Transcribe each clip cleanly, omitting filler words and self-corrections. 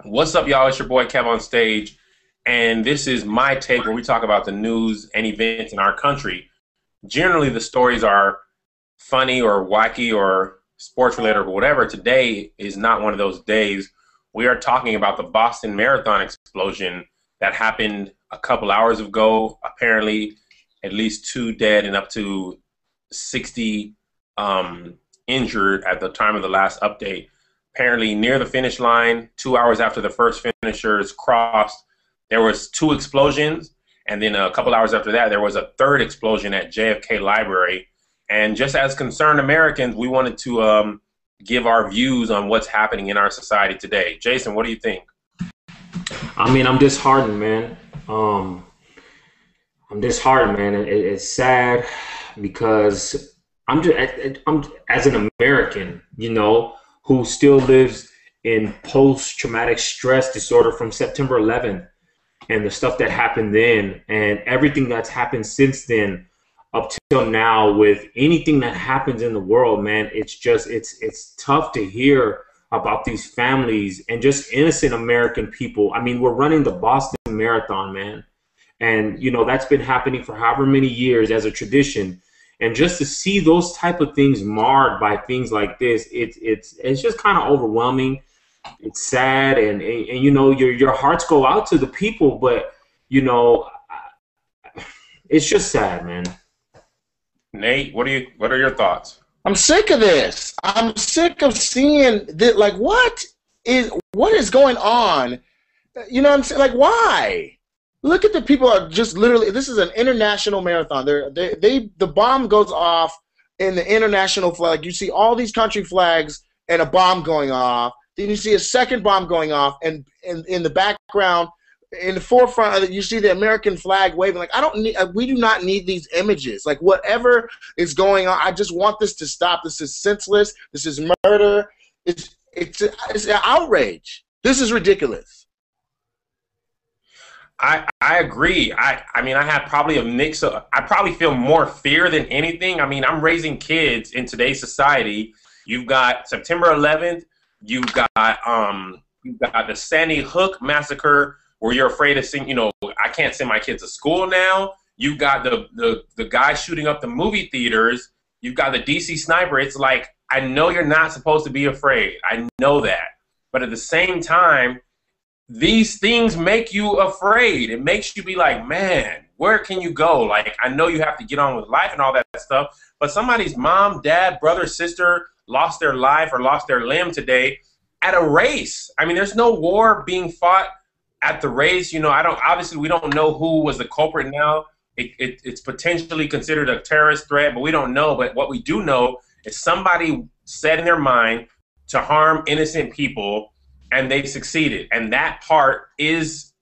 What's up, y'all? It's your boy KevOnStage, and this is my take where we talk about the news and events in our country. Generally, the stories are funny or wacky or sports related or whatever. Today is not one of those days. We are talking about the Boston Marathon explosion that happened a couple hours ago. Apparently, at least 2 dead and up to 60 injured at the time of the last update. Apparently, near the finish line, 2 hours after the first finishers crossed, there was 2 explosions, and then a couple hours after that, there was a third explosion at JFK Library. And just as concerned Americans, we wanted to give our views on what's happening in our society today. Jason, what do you think? I mean, I'm disheartened, man. I'm disheartened, man. It's sad because I'm as an American, who still lives in post-traumatic stress disorder from September 11th and the stuff that happened then and everything that's happened since then up till now with anything that happens in the world, man. It's tough to hear about these families and just innocent American people. I mean, we're running the Boston Marathon, man. And, that's been happening for however many years as a tradition. And just to see those type of things marred by things like this, it's just kind of overwhelming. It's sad, and your hearts go out to the people, but it's just sad, man. Nate, what are your thoughts? I'm sick of this. I'm sick of seeing that. Like, what is going on? You know what I'm saying? Like, why? Look at the people are just literally. This is an international marathon. The bomb goes off in the international flag. You see all these country flags and a bomb going off. Then you see a second bomb going off, and in the background, in the forefront of it, you see the American flag waving. Like, we do not need these images. Like, whatever is going on, I just want this to stop. This is senseless. This is murder. It's an outrage. This is ridiculous. I agree. I mean, I have probably a mix of, I probably feel more fear than anything. I mean, I'm raising kids in today's society. You've got September 11th. You've got the Sandy Hook massacre where you're afraid of seeing, I can't send my kids to school now. You've got the guy shooting up the movie theaters. You've got the DC sniper. It's like, I know you're not supposed to be afraid. I know that. But at the same time, these things make you afraid. It makes you be like, man, where can you go? Like, I know you have to get on with life and all that stuff, but somebody's mom, dad, brother, sister lost their life or lost their limb today at a race. I mean, there's no war being fought at the race. Obviously we don't know who was the culprit now. It's potentially considered a terrorist threat, but we don't know. But what we do know is somebody set in their mind to harm innocent people, and they succeeded, and that part is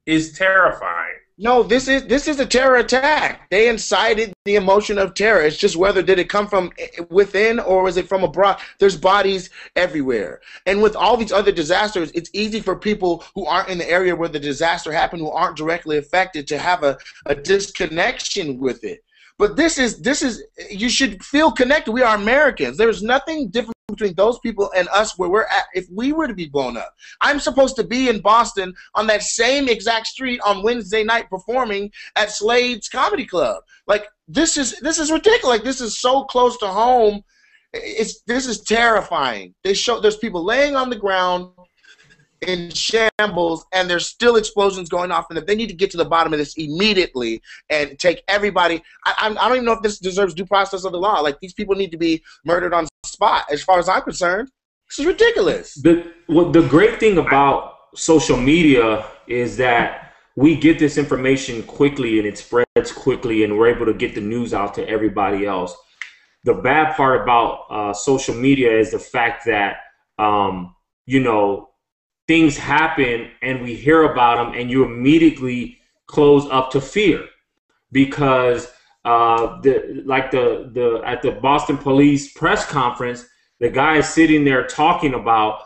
terrifying. No, this is a terror attack. They incited the emotion of terror. It's just whether did it come from within or was it from abroad. There's bodies everywhere. And with all these other disasters, it's easy for people who aren't in the area where the disaster happened, who aren't directly affected, to have a disconnection with it. But this is you should feel connected. We are Americans. There's nothing different between those people and us where we're at if we were to be blown up. I'm supposed to be in Boston on that same exact street on Wednesday night performing at Slade's Comedy Club. Like, this is ridiculous. Like, this is so close to home. This is terrifying. There's people laying on the ground in shambles, and there's still explosions going off, and they need to get to the bottom of this immediately and take everybody. I don't even know if this deserves due process of the law. Like, these people need to be murdered on spot. As far as I'm concerned, this is ridiculous. The great thing about social media is that we get this information quickly and it spreads quickly, and we're able to get the news out to everybody else. The bad part about social media is the fact that things happen and we hear about them, and you immediately close up to fear because at the Boston police press conference, the guy is sitting there talking about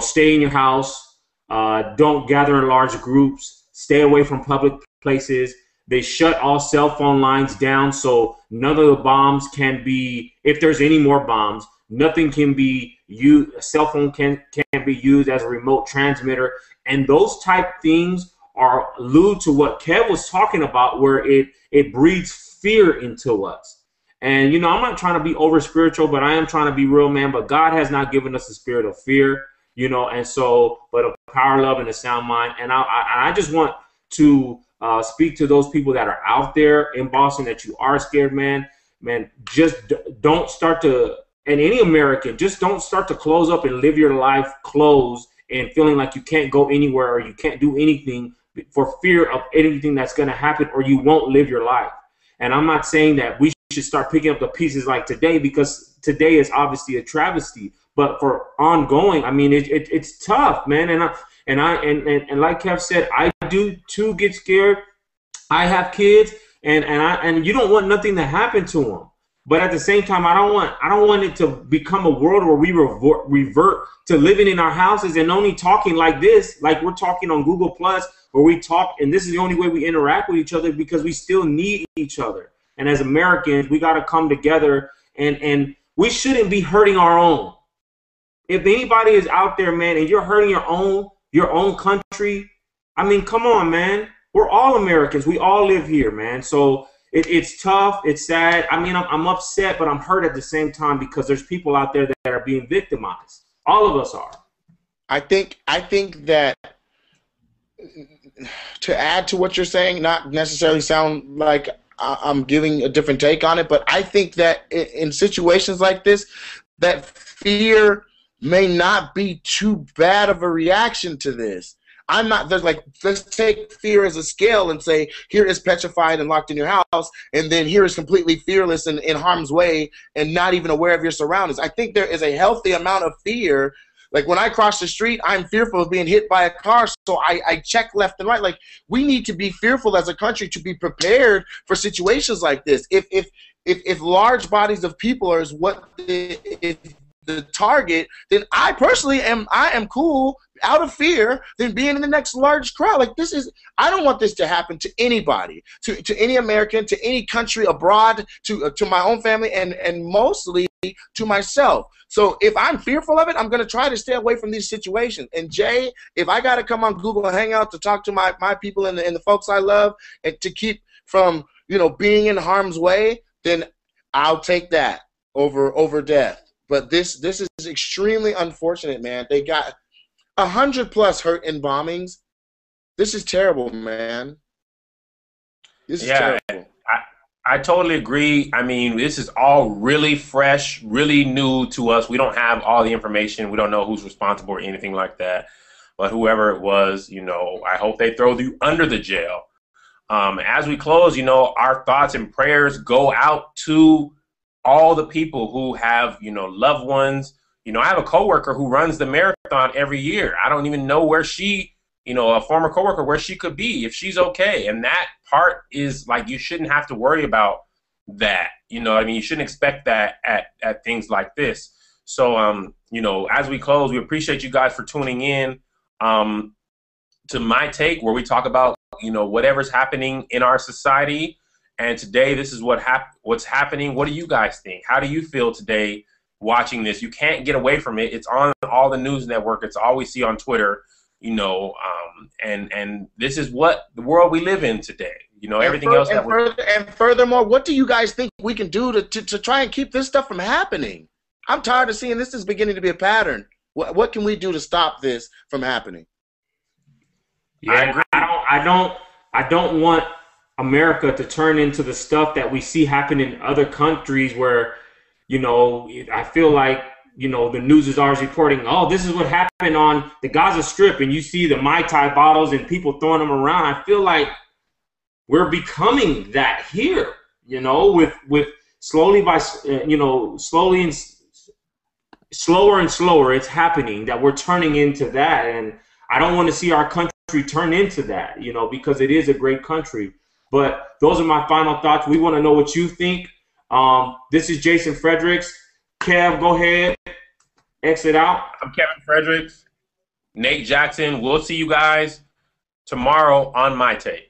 stay in your house, don't gather in large groups, stay away from public places. They shut all cell phone lines down, so none of the bombs can be, if there's any more bombs, Nothing can be used. A cell phone can't be used as a remote transmitter, and those type things are allude to what Kev was talking about, where it breeds fear into us. And you know, I'm not trying to be over spiritual, but I am trying to be real, man. But God has not given us a spirit of fear, you know, and so, but of power, love, and a sound mind. And I just want to speak to those people that are out there in Boston that you are scared, man. Just don't start to, and any American, just don't start to close up and live your life closed and feeling like you can't go anywhere or you can't do anything for fear of anything that's going to happen, or you won't live your life. And I'm not saying that we should start picking up the pieces like today, because today is obviously a travesty. But for ongoing, I mean, it's tough, man. And like Kev said, I do too get scared. I have kids, and you don't want nothing to happen to them. But at the same time, I don't want it to become a world where we revert to living in our houses and only talking like this, like we're talking on Google Plus, where we talk, and this is the only way we interact with each other, because we still need each other. And as Americans, we got to come together, and we shouldn't be hurting our own. If anybody is out there, man, and you're hurting your own country, I mean, come on, man. We're all Americans. We all live here, man. So it's tough. It's sad. I mean, I'm upset, but I'm hurt at the same time, because there's people out there that are being victimized. All of us are. I think that, to add to what you're saying, not necessarily sound like I'm giving a different take on it, but I think that in situations like this, that fear may not be too bad of a reaction to this. I'm not, there's like, let's take fear as a scale and say, here is petrified and locked in your house, and then here is completely fearless and in harm's way and not even aware of your surroundings. I think there is a healthy amount of fear. Like when I cross the street, I'm fearful of being hit by a car, so I check left and right. Like, we need to be fearful as a country to be prepared for situations like this. If large bodies of people are what is the target, then I personally am cool out of fear than being in the next large crowd. Like, this is, I don't want this to happen to anybody, to any American, to any country abroad, to my own family, and mostly to myself. So if I'm fearful of it, I'm going to try to stay away from these situations. And Jay, if I got to come on Google Hangout to talk to my people and the folks I love, and to keep from, you know, being in harm's way, then I'll take that over death. But this is extremely unfortunate, man. They got 100+ hurt in bombings. This is terrible, man. This is terrible. I totally agree. I mean, this is all really fresh, really new to us. We don't have all the information. We don't know who's responsible or anything like that. But whoever it was, you know, I hope they throw you under the jail. As we close, you know, our thoughts and prayers go out to all the people who have, you know, loved ones. You know, I have a coworker who runs the marathon every year. I don't even know where she, you know, a former coworker, where she could be, if she's okay. And that part is like, you shouldn't have to worry about that. You know what I mean? You shouldn't expect that at things like this. So, you know, as we close, we appreciate you guys for tuning in to My Take, where we talk about, you know, whatever's happening in our society. And today, this is what's happening. What do you guys think? How do you feel today watching this? You can't get away from it. It's on all the news network. It's all we see on Twitter, you know, and this is what the world we live in today. You know, everything else that and furthermore, what do you guys think we can do to try and keep this stuff from happening? I'm tired of seeing this is beginning to be a pattern. What can we do to stop this from happening? Yeah, I don't want America to turn into the stuff that we see happen in other countries where, you know, I feel like, you know, the news is always reporting, oh, this is what happened on the Gaza Strip, and you see the Mai Tai bottles and people throwing them around. I feel like we're becoming that here, you know, with slowly and slower, it's happening that we're turning into that. And I don't want to see our country turn into that, you know, because it is a great country. But those are my final thoughts. We want to know what you think. This is Jason Fredericks. Kev, go ahead. Exit out. I'm Kevin Fredericks. Nate Jackson. We'll see you guys tomorrow on My Take.